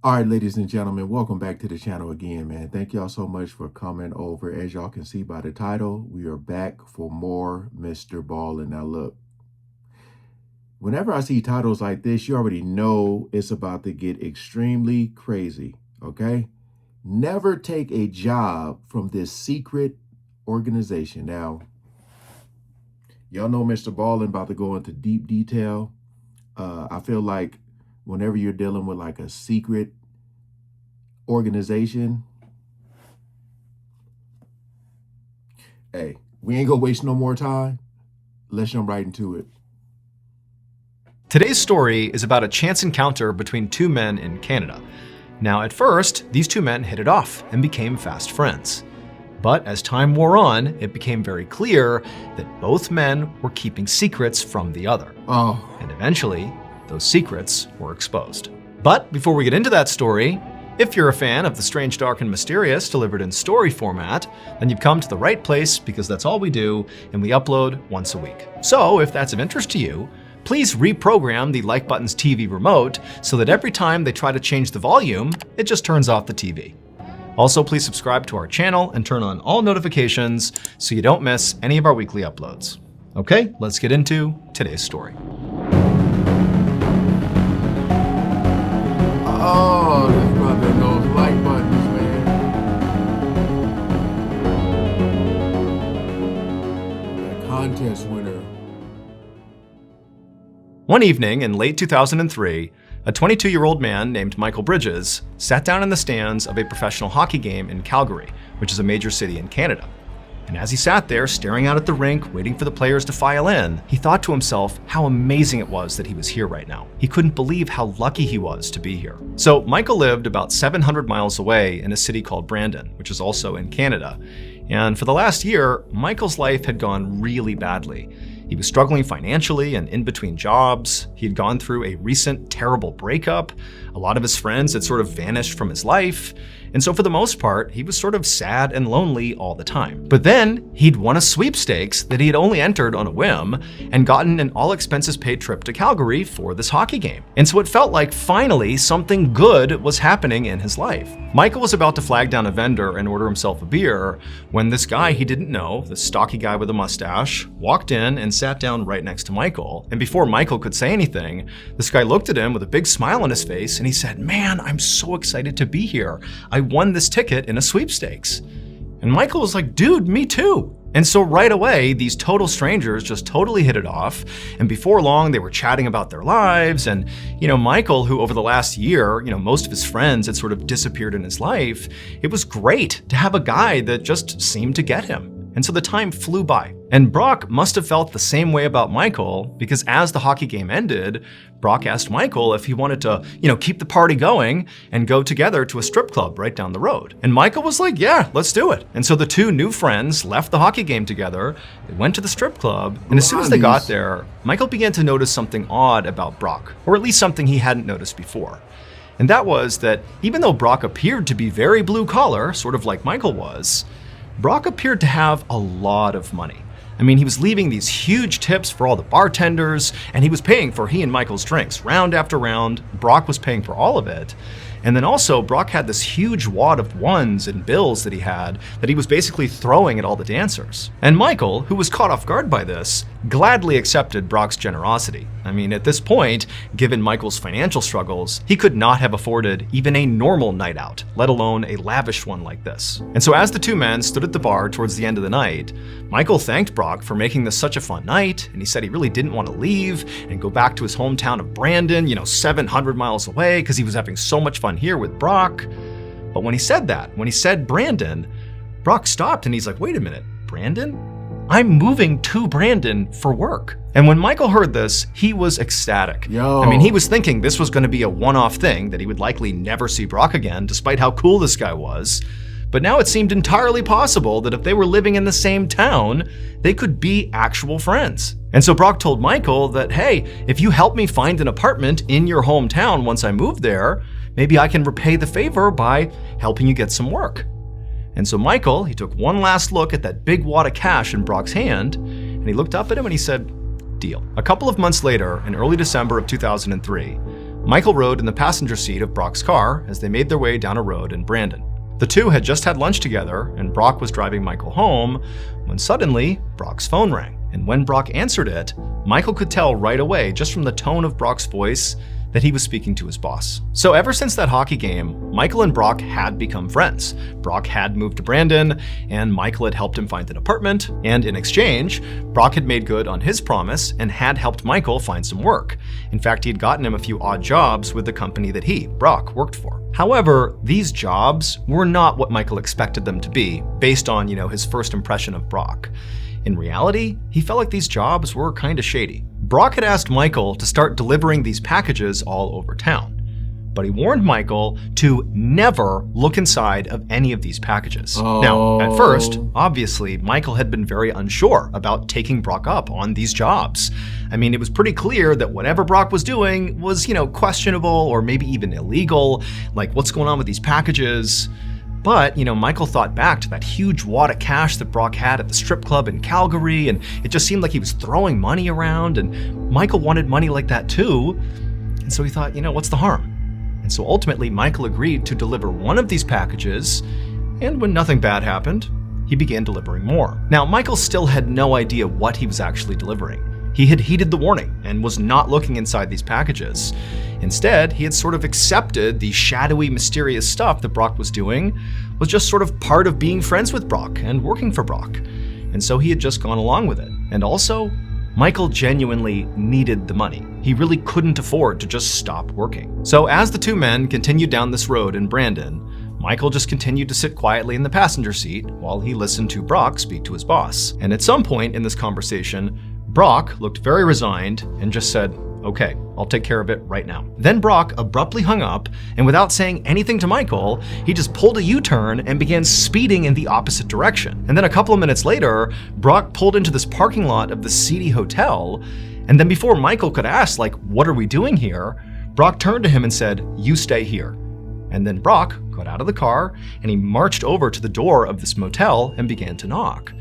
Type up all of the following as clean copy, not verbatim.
All right, ladies and gentlemen, welcome back to the channel again, man. Thank y'all so much for coming over. As y'all can see by the title, we are back for more Mr. Ballin. Now look, whenever I see titles like this, you already know it's about to get extremely crazy, okay? Never take a job from this secret organization. Now, y'all know Mr. Ballin about to go into deep detail. I feel like whenever you're dealing with like a secret organization, hey, we ain't gonna waste no more time. Let's jump right into it. Today's story is about a chance encounter between two men in Canada. Now, at first, these two men hit it off and became fast friends. But as time wore on, it became very clear that both men were keeping secrets from the other. And eventually, those secrets were exposed. But before we get into that story, if you're a fan of The Strange, Dark, and Mysterious delivered in story format, then you've come to the right place because that's all we do, and we upload once a week. So if that's of interest to you, please reprogram the like button's TV remote so that every time they try to change the volume, it just turns off the TV. Also, please subscribe to our channel and turn on all notifications so you don't miss any of our weekly uploads. Okay, let's get into today's story. Oh, this brother knows like buttons, man. The contest winner. One evening in late 2003, a 22-year-old man named Michael Bridges sat down in the stands of a professional hockey game in Calgary, which is a major city in Canada. And as he sat there staring out at the rink, waiting for the players to file in, he thought to himself how amazing it was that he was here right now. He couldn't believe how lucky he was to be here. So Michael lived about 700 miles away in a city called Brandon, which is also in Canada. And for the last year, Michael's life had gone really badly. He was struggling financially and in between jobs. He had gone through a recent terrible breakup. A lot of his friends had sort of vanished from his life. And so for the most part, he was sort of sad and lonely all the time. But then he'd won a sweepstakes that he had only entered on a whim and gotten an all expenses paid trip to Calgary for this hockey game. And so it felt like finally something good was happening in his life. Michael was about to flag down a vendor and order himself a beer when this guy he didn't know, this stocky guy with a mustache, walked in and sat down right next to Michael. And before Michael could say anything, this guy looked at him with a big smile on his face and he said, "Man, I'm so excited to be here. I won this ticket in a sweepstakes." And Michael was like, "Dude, me too." And so right away, these total strangers just totally hit it off. And before long, they were chatting about their lives. And, Michael, who over the last year, most of his friends had sort of disappeared in his life, it was great to have a guy that just seemed to get him. And so the time flew by. And Brock must have felt the same way about Michael because as the hockey game ended, Brock asked Michael if he wanted to, keep the party going and go together to a strip club right down the road. And Michael was like, "Yeah, let's do it." And so the two new friends left the hockey game together, they went to the strip club, and as soon as they got there, Michael began to notice something odd about Brock, or at least something he hadn't noticed before. And that was that even though Brock appeared to be very blue collar, sort of like Michael was, Brock appeared to have a lot of money. I mean, he was leaving these huge tips for all the bartenders, and he was paying for he and Michael's drinks round after round. Brock was paying for all of it. And then also, Brock had this huge wad of ones and bills that he was basically throwing at all the dancers. And Michael, who was caught off guard by this, gladly accepted Brock's generosity. I mean, at this point, given Michael's financial struggles, he could not have afforded even a normal night out, let alone a lavish one like this. And so as the two men stood at the bar towards the end of the night, Michael thanked Brock for making this such a fun night, and he said he really didn't want to leave and go back to his hometown of Brandon, 700 miles away, because he was having so much fun here with Brock. But when he said Brandon, Brock stopped and he's like, "Wait a minute, Brandon? I'm moving to Brandon for work." And when Michael heard this, he was ecstatic. I mean, he was thinking this was going to be a one-off thing, that he would likely never see Brock again, despite how cool this guy was. But now it seemed entirely possible that if they were living in the same town, they could be actual friends. And so Brock told Michael that, "Hey, if you help me find an apartment in your hometown once I move there, maybe I can repay the favor by helping you get some work." And so Michael, he took one last look at that big wad of cash in Brock's hand, and he looked up at him and he said, "Deal." A couple of months later, in early December of 2003, Michael rode in the passenger seat of Brock's car as they made their way down a road in Brandon. The two had just had lunch together, and Brock was driving Michael home when suddenly Brock's phone rang. And when Brock answered it, Michael could tell right away, just from the tone of Brock's voice, that he was speaking to his boss. So ever since that hockey game, Michael and Brock had become friends. Brock had moved to Brandon, and Michael had helped him find an apartment, and in exchange, Brock had made good on his promise and had helped Michael find some work. In fact, he had gotten him a few odd jobs with the company that he, Brock, worked for. However, these jobs were not what Michael expected them to be, based on, his first impression of Brock. In reality, he felt like these jobs were kinda shady. Brock had asked Michael to start delivering these packages all over town, but he warned Michael to never look inside of any of these packages. Now, at first, obviously, Michael had been very unsure about taking Brock up on these jobs. I mean, it was pretty clear that whatever Brock was doing was, questionable or maybe even illegal. Like, what's going on with these packages? But, Michael thought back to that huge wad of cash that Brock had at the strip club in Calgary, and it just seemed like he was throwing money around, and Michael wanted money like that too. And so he thought, what's the harm? And so ultimately, Michael agreed to deliver one of these packages, and when nothing bad happened, he began delivering more. Now, Michael still had no idea what he was actually delivering. He had heeded the warning and was not looking inside these packages. Instead, he had sort of accepted the shadowy, mysterious stuff that Brock was doing was just sort of part of being friends with Brock and working for Brock. And so he had just gone along with it. And also, Michael genuinely needed the money. He really couldn't afford to just stop working. So as the two men continued down this road in Brandon, Michael just continued to sit quietly in the passenger seat while he listened to Brock speak to his boss. And at some point in this conversation, Brock looked very resigned and just said, "Okay, I'll take care of it right now." Then Brock abruptly hung up, and without saying anything to Michael, he just pulled a U-turn and began speeding in the opposite direction. And then a couple of minutes later, Brock pulled into this parking lot of the seedy hotel, and then before Michael could ask, what are we doing here? Brock turned to him and said, "You stay here." And then Brock got out of the car, and he marched over to the door of this motel and began to knock.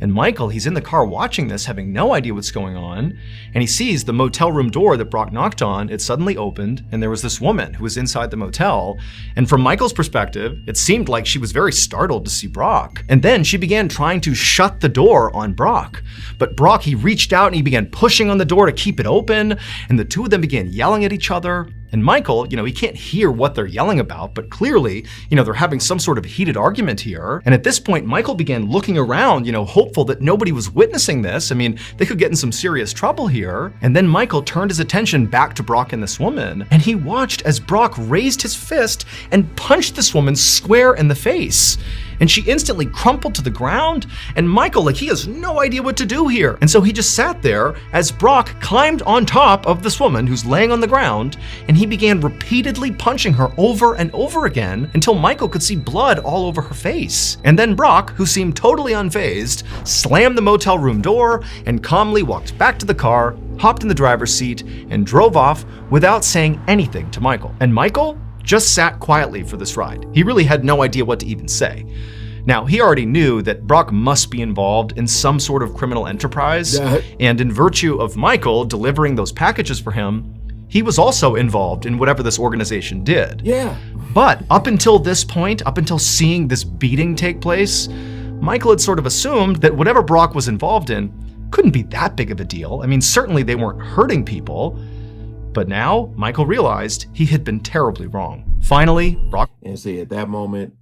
And Michael, he's in the car watching this, having no idea what's going on, and he sees the motel room door that Brock knocked on. It suddenly opened, and there was this woman who was inside the motel. And from Michael's perspective, it seemed like she was very startled to see Brock. And then she began trying to shut the door on Brock. But Brock, he reached out and he began pushing on the door to keep it open, and the two of them began yelling at each other. And Michael, he can't hear what they're yelling about, but clearly, they're having some sort of heated argument here. And at this point, Michael began looking around, hopeful that nobody was witnessing this. I mean, they could get in some serious trouble here. And then Michael turned his attention back to Brock and this woman, and he watched as Brock raised his fist and punched this woman square in the face. And she instantly crumpled to the ground, and Michael, he has no idea what to do here. And so he just sat there as Brock climbed on top of this woman who's laying on the ground, and he began repeatedly punching her over and over again until Michael could see blood all over her face. And then Brock, who seemed totally unfazed, slammed the motel room door and calmly walked back to the car, hopped in the driver's seat, and drove off without saying anything to Michael. And Michael just sat quietly for this ride. He really had no idea what to even say. Now, he already knew that Brock must be involved in some sort of criminal enterprise, and in virtue of Michael delivering those packages for him, he was also involved in whatever this organization did. Yeah. But up until this point, up until seeing this beating take place, Michael had sort of assumed that whatever Brock was involved in couldn't be that big of a deal. I mean, certainly they weren't hurting people. But now, Michael realized he had been terribly wrong. Finally, Brock... And see, at that moment,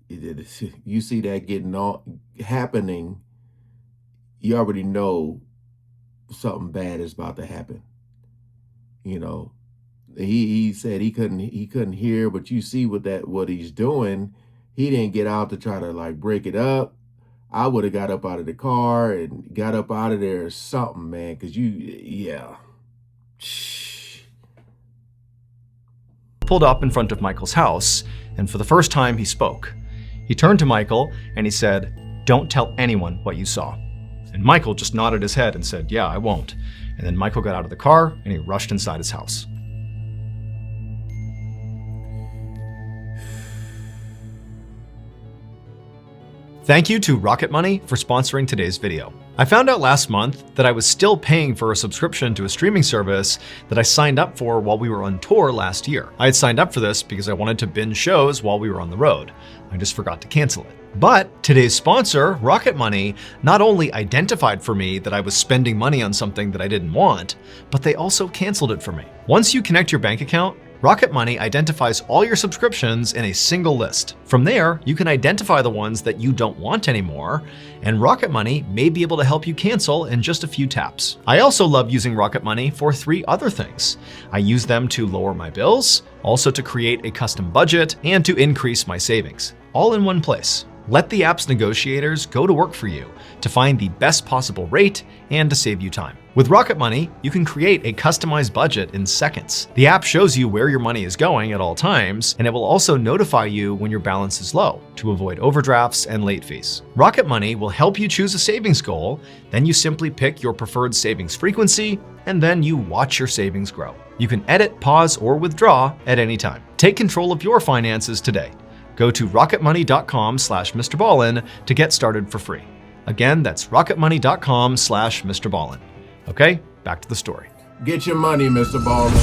you see that happening, you already know something bad is about to happen. He said he couldn't hear, but you see what he's doing. He didn't get out to try to break it up. I would have got up out of the car and got up out of there or something, man, because pulled up in front of Michael's house, and for the first time he spoke. He turned to Michael and he said, "Don't tell anyone what you saw." And Michael just nodded his head and said, "Yeah, I won't." And then Michael got out of the car and he rushed inside his house. Thank you to Rocket Money for sponsoring today's video. I found out last month that I was still paying for a subscription to a streaming service that I signed up for while we were on tour last year. I had signed up for this because I wanted to binge shows while we were on the road. I just forgot to cancel it. But today's sponsor, Rocket Money, not only identified for me that I was spending money on something that I didn't want, but they also canceled it for me. Once you connect your bank account, Rocket Money identifies all your subscriptions in a single list. From there, you can identify the ones that you don't want anymore, and Rocket Money may be able to help you cancel in just a few taps. I also love using Rocket Money for 3 other things. I use them to lower my bills, also to create a custom budget, and to increase my savings, all in one place. Let the app's negotiators go to work for you to find the best possible rate and to save you time. With Rocket Money, you can create a customized budget in seconds. The app shows you where your money is going at all times, and it will also notify you when your balance is low to avoid overdrafts and late fees. Rocket Money will help you choose a savings goal, then you simply pick your preferred savings frequency, and then you watch your savings grow. You can edit, pause, or withdraw at any time. Take control of your finances today. Go to rocketmoney.com/MrBallin to get started for free. Again, that's rocketmoney.com/MrBallin. Okay, back to the story. Get your money, Mr. Ballin.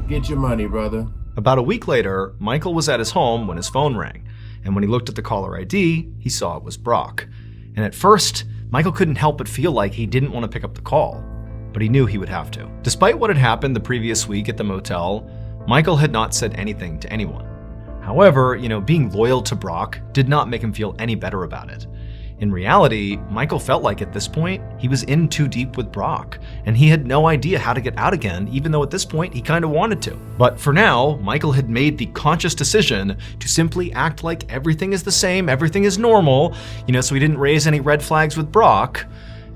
Get your money, brother. About a week later, Michael was at his home when his phone rang, and when he looked at the caller ID, he saw it was Brock. And at first, Michael couldn't help but feel like he didn't want to pick up the call, but he knew he would have to. Despite what had happened the previous week at the motel, Michael had not said anything to anyone. However, being loyal to Brock did not make him feel any better about it. In reality, Michael felt like at this point, he was in too deep with Brock, and he had no idea how to get out again, even though at this point he kind of wanted to. But for now, Michael had made the conscious decision to simply act like everything is the same, everything is normal, so he didn't raise any red flags with Brock.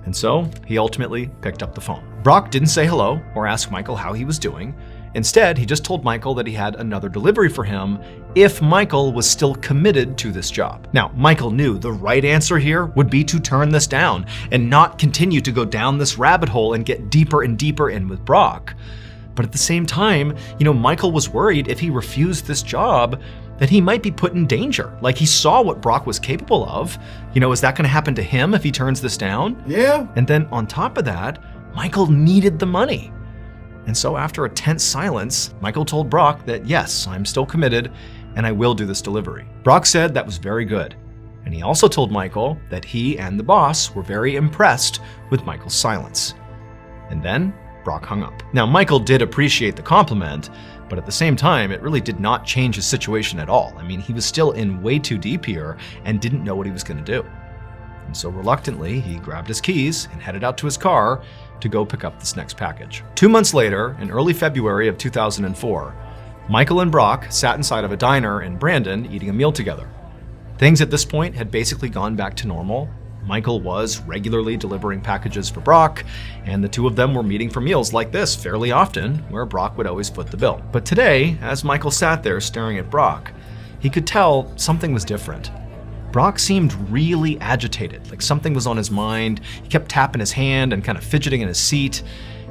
And so he ultimately picked up the phone. Brock didn't say hello or ask Michael how he was doing. Instead, he just told Michael that he had another delivery for him if Michael was still committed to this job. Now, Michael knew the right answer here would be to turn this down and not continue to go down this rabbit hole and get deeper and deeper in with Brock. But at the same time, Michael was worried if he refused this job that he might be put in danger. Like, he saw what Brock was capable of. Is that going to happen to him if he turns this down? Yeah. And then on top of that, Michael needed the money. And so after a tense silence, Michael told Brock that yes, I'm still committed and I will do this delivery. Brock said that was very good. And he also told Michael that he and the boss were very impressed with Michael's silence. And then Brock hung up. Now, Michael did appreciate the compliment, but at the same time, it really did not change his situation at all. I mean, he was still in way too deep here and didn't know what he was going to do. And so reluctantly, he grabbed his keys and headed out to his car to go pick up this next package. 2 months later, in early February of 2004, Michael and Brock sat inside of a diner in Brandon eating a meal together. Things at this point had basically gone back to normal. Michael was regularly delivering packages for Brock, and the two of them were meeting for meals like this fairly often, where Brock would always foot the bill. But today, as Michael sat there staring at Brock, he could tell something was different. Brock seemed really agitated, like something was on his mind. He kept tapping his hand and kind of fidgeting in his seat.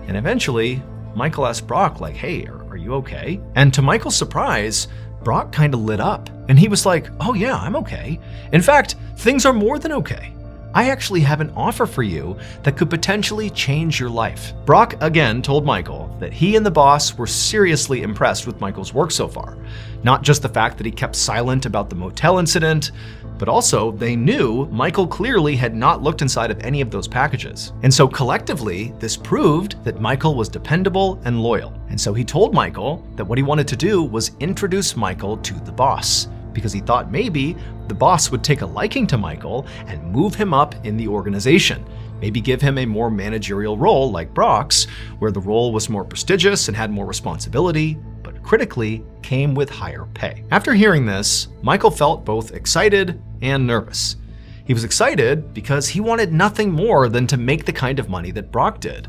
And eventually, Michael asked Brock, like, hey, are you okay? And to Michael's surprise, Brock kind of lit up. And he was like, oh yeah, I'm okay. In fact, things are more than okay. I actually have an offer for you that could potentially change your life. Brock again told Michael that he and the boss were seriously impressed with Michael's work so far. Not just the fact that he kept silent about the motel incident, but also they knew Michael clearly had not looked inside of any of those packages. And so collectively, this proved that Michael was dependable and loyal. And so he told Michael that what he wanted to do was introduce Michael to the boss, because he thought maybe the boss would take a liking to Michael and move him up in the organization. Maybe give him a more managerial role like Brock's, where the role was more prestigious and had more responsibility, but critically came with higher pay. After hearing this, Michael felt both excited and nervous. He was excited because he wanted nothing more than to make the kind of money that Brock did.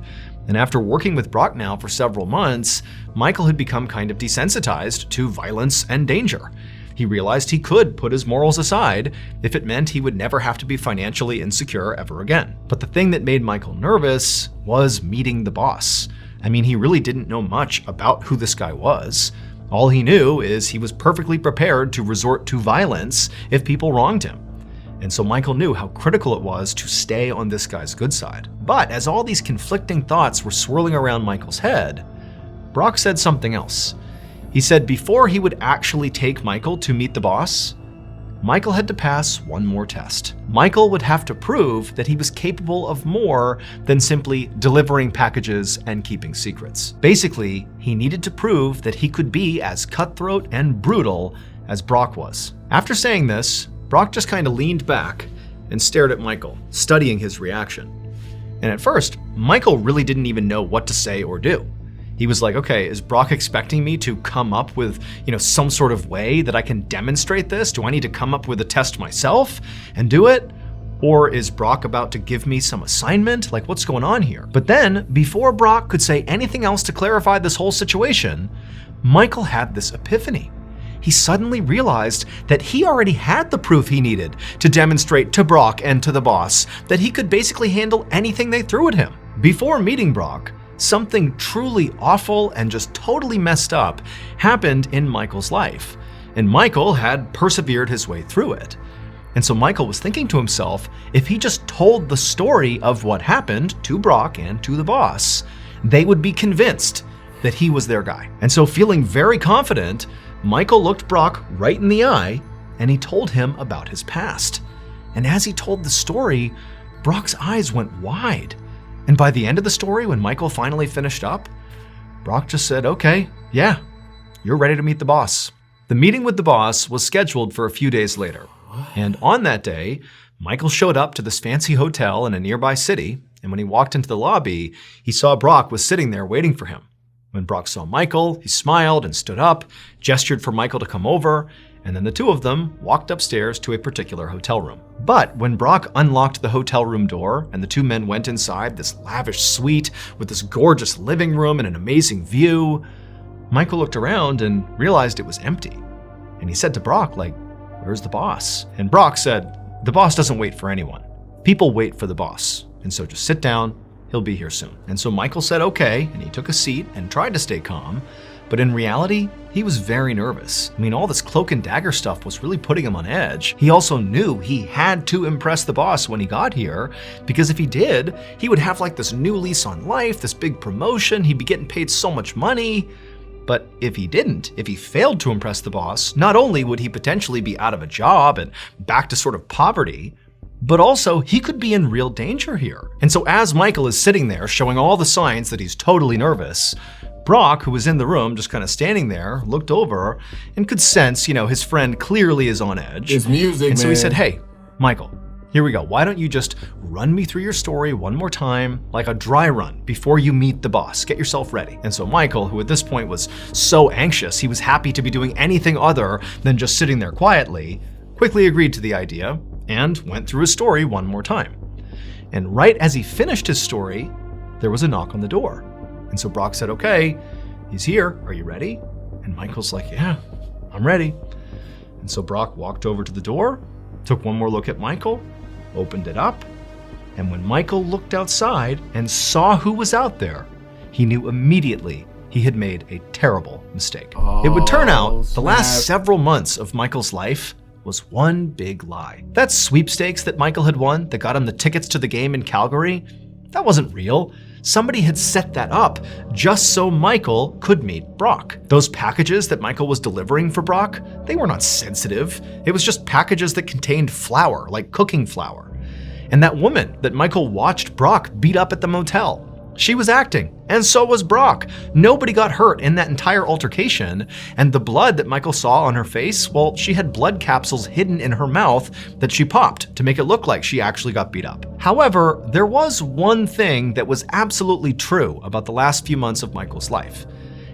And after working with Brock now for several months, Michael had become kind of desensitized to violence and danger. He realized he could put his morals aside if it meant he would never have to be financially insecure ever again. But the thing that made Michael nervous was meeting the boss. I mean, he really didn't know much about who this guy was. All he knew is he was perfectly prepared to resort to violence if people wronged him. And so Michael knew how critical it was to stay on this guy's good side. But as all these conflicting thoughts were swirling around Michael's head, Brock said something else. He said before he would actually take Michael to meet the boss, Michael had to pass one more test. Michael would have to prove that he was capable of more than simply delivering packages and keeping secrets. Basically, he needed to prove that he could be as cutthroat and brutal as Brock was. After saying this, Brock just kind of leaned back and stared at Michael, studying his reaction. And at first, Michael really didn't even know what to say or do. He was like, okay, is Brock expecting me to come up with, some sort of way that I can demonstrate this? Do I need to come up with a test myself and do it? Or is Brock about to give me some assignment? Like, what's going on here? But then, before Brock could say anything else to clarify this whole situation, Michael had this epiphany. He suddenly realized that he already had the proof he needed to demonstrate to Brock and to the boss that he could basically handle anything they threw at him. Before meeting Brock, something truly awful and just totally messed up happened in Michael's life, and Michael had persevered his way through it. And so Michael was thinking to himself, if he just told the story of what happened to Brock and to the boss, they would be convinced that he was their guy. And so feeling very confident, Michael looked Brock right in the eye and he told him about his past. And as he told the story, Brock's eyes went wide. And by the end of the story, when Michael finally finished up, Brock just said, okay, yeah, you're ready to meet the boss. The meeting with the boss was scheduled for a few days later. And on that day, Michael showed up to this fancy hotel in a nearby city. And when he walked into the lobby, he saw Brock was sitting there waiting for him. When Brock saw Michael, he smiled and stood up, gestured for Michael to come over, and then the two of them walked upstairs to a particular hotel room. But when Brock unlocked the hotel room door and the two men went inside this lavish suite with this gorgeous living room and an amazing view, Michael looked around and realized it was empty. And he said to Brock, where's the boss? And Brock said, the boss doesn't wait for anyone. People wait for the boss. And so just sit down, he'll be here soon. And so Michael said okay, and he took a seat and tried to stay calm. But in reality, he was very nervous. All this cloak and dagger stuff was really putting him on edge. He also knew he had to impress the boss when he got here, because if he did, he would have this new lease on life, this big promotion, he'd be getting paid so much money. But if he didn't, if he failed to impress the boss, not only would he potentially be out of a job and back to sort of poverty, but also he could be in real danger here. And so as Michael is sitting there showing all the signs that he's totally nervous, Brock, who was in the room just kind of standing there, looked over and could sense, his friend clearly is on edge. It's music, and so man. he said, hey, Michael, here we go. Why don't you just run me through your story one more time, like a dry run, before you meet the boss? Get yourself ready. And so Michael, who at this point was so anxious, he was happy to be doing anything other than just sitting there quietly, quickly agreed to the idea and went through his story one more time. And right as he finished his story, there was a knock on the door. And so Brock said, okay, he's here. Are you ready? And Michael's like, yeah, I'm ready. And so Brock walked over to the door, took one more look at Michael, opened it up. And when Michael looked outside and saw who was out there, he knew immediately he had made a terrible mistake. It would turn out the last several months of Michael's life was one big lie. That sweepstakes that Michael had won that got him the tickets to the game in Calgary, that wasn't real. Somebody had set that up just so Michael could meet Brock. Those packages that Michael was delivering for Brock, they were not sensitive. It was just packages that contained flour, like cooking flour. And that woman that Michael watched Brock beat up at the motel, she was acting, and so was Brock. Nobody got hurt in that entire altercation, and the blood that Michael saw on her face, well, she had blood capsules hidden in her mouth that she popped to make it look like she actually got beat up. However, there was one thing that was absolutely true about the last few months of Michael's life,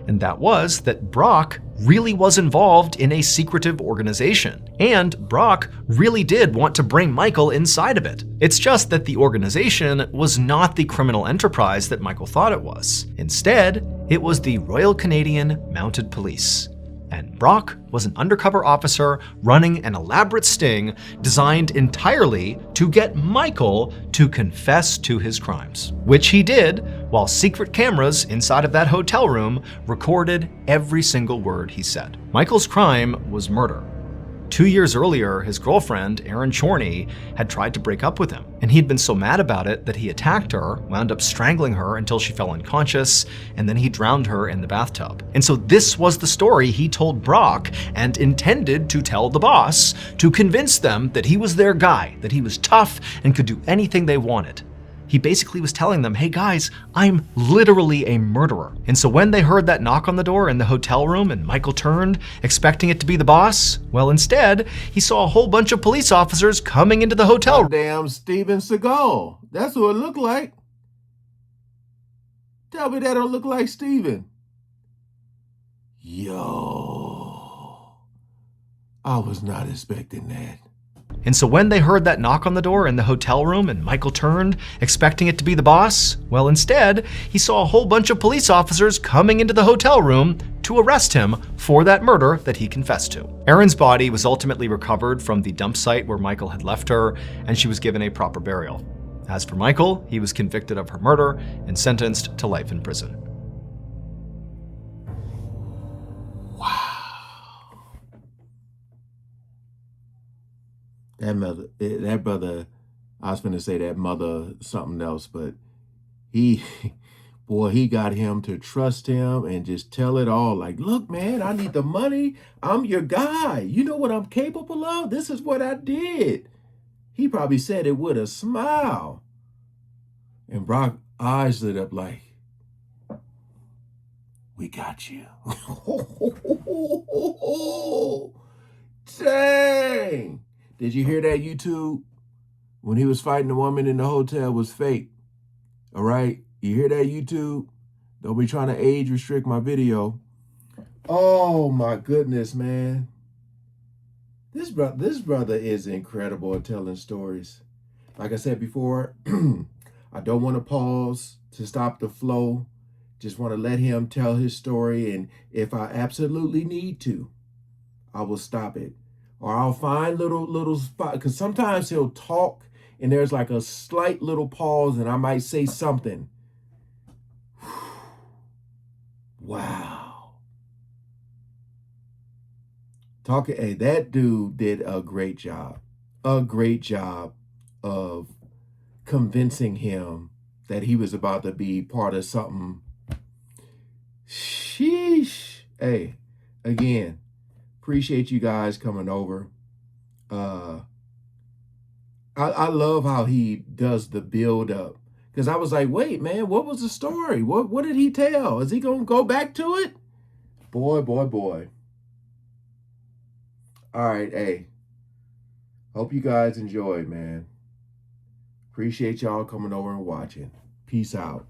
and that was that Brock really was involved in a secretive organization, and Brock really did want to bring Michael inside of it. It's just that the organization was not the criminal enterprise that Michael thought it was. Instead, it was the Royal Canadian Mounted Police. And Brock was an undercover officer running an elaborate sting designed entirely to get Michael to confess to his crimes, which he did while secret cameras inside of that hotel room recorded every single word he said. Michael's crime was murder. 2 years earlier, his girlfriend, Erin Chorney, had tried to break up with him, and he'd been so mad about it that he attacked her, wound up strangling her until she fell unconscious, and then he drowned her in the bathtub. And so this was the story he told Brock and intended to tell the boss to convince them that he was their guy, that he was tough and could do anything they wanted. He basically was telling them, hey guys, I'm literally a murderer. And so when they heard that knock on the door in the hotel room and Michael turned, expecting it to be the boss, well, instead, he saw a whole bunch of police officers coming into the hotel room. Damn Steven Seagal. That's who it looked like. Tell me that don't look like Steven. Yo. I was not expecting that. And so when they heard that knock on the door in the hotel room and Michael turned, expecting it to be the boss, well, instead, he saw a whole bunch of police officers coming into the hotel room to arrest him for that murder that he confessed to. Erin's body was ultimately recovered from the dump site where Michael had left her, and she was given a proper burial. As for Michael, he was convicted of her murder and sentenced to life in prison. That brother, I was gonna say that mother something else, but he got him to trust him and just tell it all. Like, look, man, I need the money. I'm your guy. You know what I'm capable of? This is what I did. He probably said it with a smile. And Brock's eyes lit up like, we got you. Dang. Did you hear that, YouTube? When he was fighting the woman in the hotel was fake. All right? You hear that, YouTube? Don't be trying to age restrict my video. Oh, my goodness, man. This brother is incredible at telling stories. Like I said before, I don't want to pause to stop the flow. Just want to let him tell his story. And if I absolutely need to, I will stop it. Or I'll find little spot, because sometimes he'll talk and there's like a slight little pause and I might say something. Wow. Hey, that dude did a great job. A great job of convincing him that he was about to be part of something. Sheesh. Hey, again, appreciate you guys coming over. I love how he does the build up, because I was like, wait, man, what was the story? What did he tell? Is he gonna go back to it? Boy. All right, hey, hope you guys enjoyed, man. Appreciate y'all coming over and watching. Peace out.